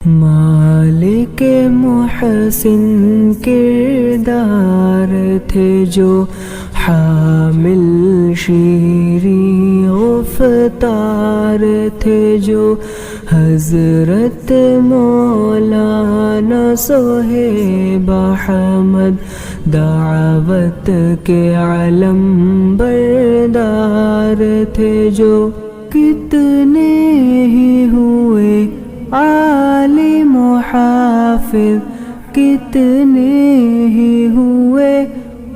مالک محسن کردار تھے جو حامل شیریں گفتار تھے جو حضرت مولانا صہیب احمد دعوت کے علم بردار تھے جو کتنے ہی ہوئے عالم و حافظ کتنے ہی ہوئے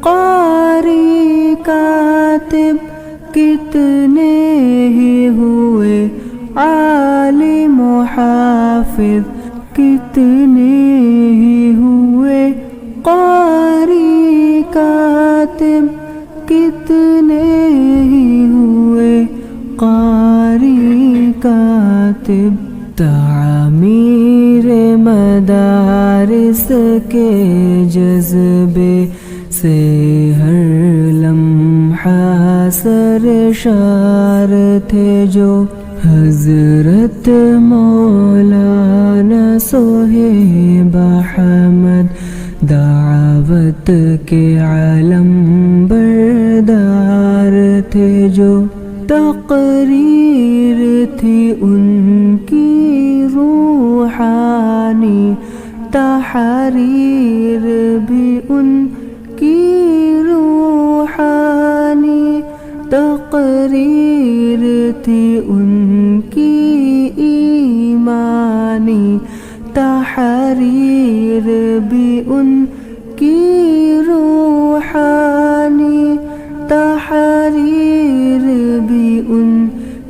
قاری کاتب کتنے ہی ہوئے عالم و حافظ کتنے ہی ہوئے قاری کاتب کتنے ہی ہوئے قاری کاتب تعمیر مدارس کے جذبے سے ہر لمحہ سرشار تھے جو حضرت مولانا صہیب احمد دعوت کے علم بردار تھے جو تقریر تھی ان کی روحانی تحریر بھی ان کی روحانی تقریر تھی ان کی ایمانی تحریر بھی ان کی روحانی تحریر بھی ان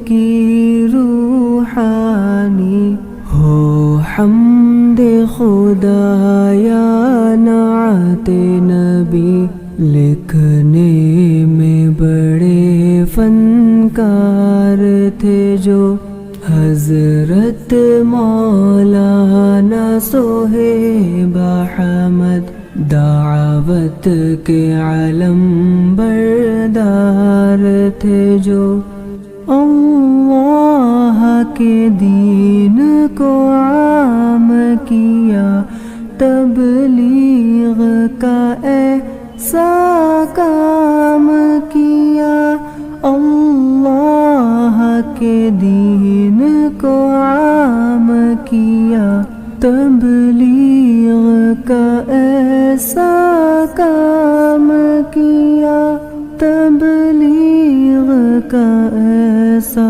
کی روحانی ہو حمد خدا یا نعت نبی لکھنے میں بڑے فنکار تھے جو حضرت مولانا صہیب احمد دعوت کے علم بردار تھے جو اللہ کے دین کو عام کیا تبلیغ کا ایسا کام کیا اللہ کے دین کو عام کیا تبلیغ کا ایسا کام کیا تبلیغ کا ایسا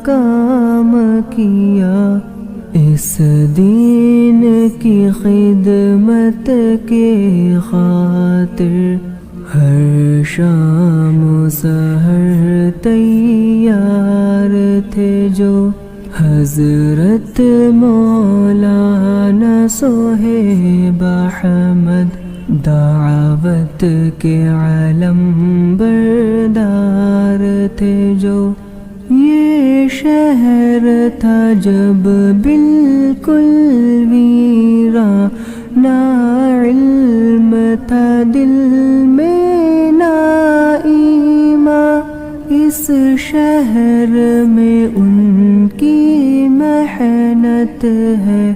کام کیا اس دین کی خدمت کے خاطر ہر شام و سحر تیار تھے جو حضرت مولانا صہیب احمد دعوت کے علم بردار تھے جو یہ شہر تھا جب بالکل ویراں نہ علم تھا دل میں نہ ایمان اس شہر میں ان کی محنت ہے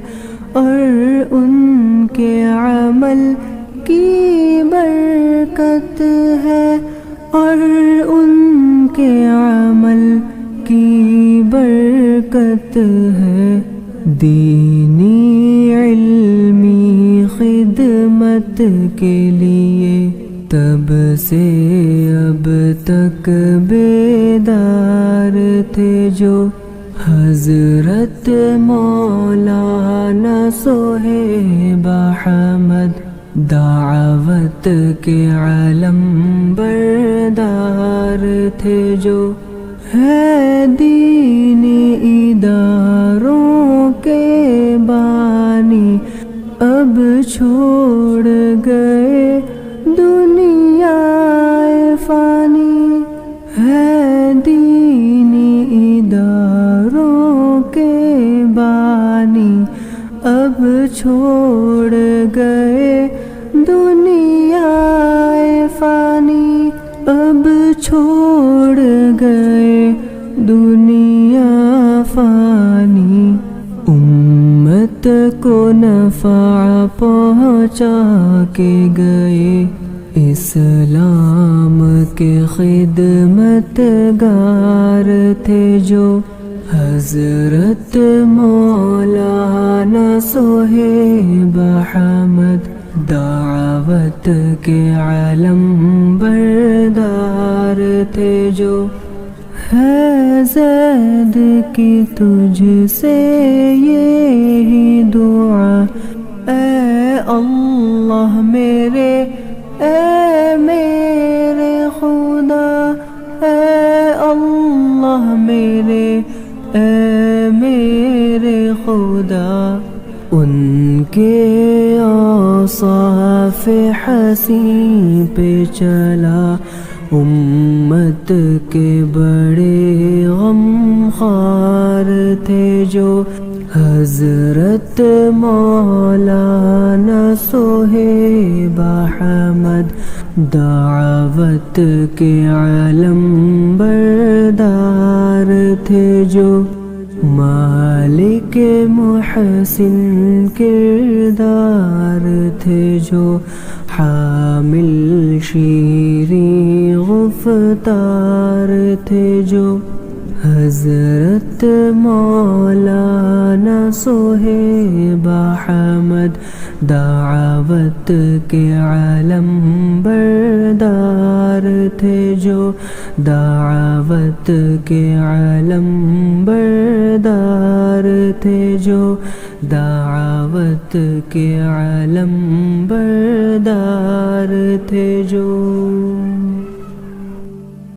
اور ان کے عمل کی برکت ہے اور ان کے عمل کی برکت ہے دینی علمی خدمت کے لیے تب سے اب تک بیدار تھے جو حضرت مولانا صہیب احمد دعوت کے علم بردار تھے جو ہے دینی اداروں کے بانی اب چھوڑ گئے دنیا فانی ہے دینی اداروں کے بانی اب چھوڑ گئے دنیا فانی اب چھوڑ گئے دنیا فانی امت پہنچا کے گئے، اسلام کے خدمت گار تھے جو حضرت مولانا صہیب احمد، دعوت کے علم بردار تھے جو۔ ہے زید کی تجھ سے یہی دعا، اے اللہ میرے، اے میرے خدا، اے اللہ میرے، اے میرے خدا۔ ان کے اوصاف حسین پہ چلا، امت کے بڑے غمخوار تھے جو حضرت مولانا صہیب احمد، دعوت کے علم بردار تھے جو مالک محسن کردار تھے جو حامل شیریں گفتار تھے جو حضرت مولانا صہیب احمد، دعوت کے علم بردار تھے جو دعوت کے علم بردار تھے جو دعوت کے علم بردار تھے جو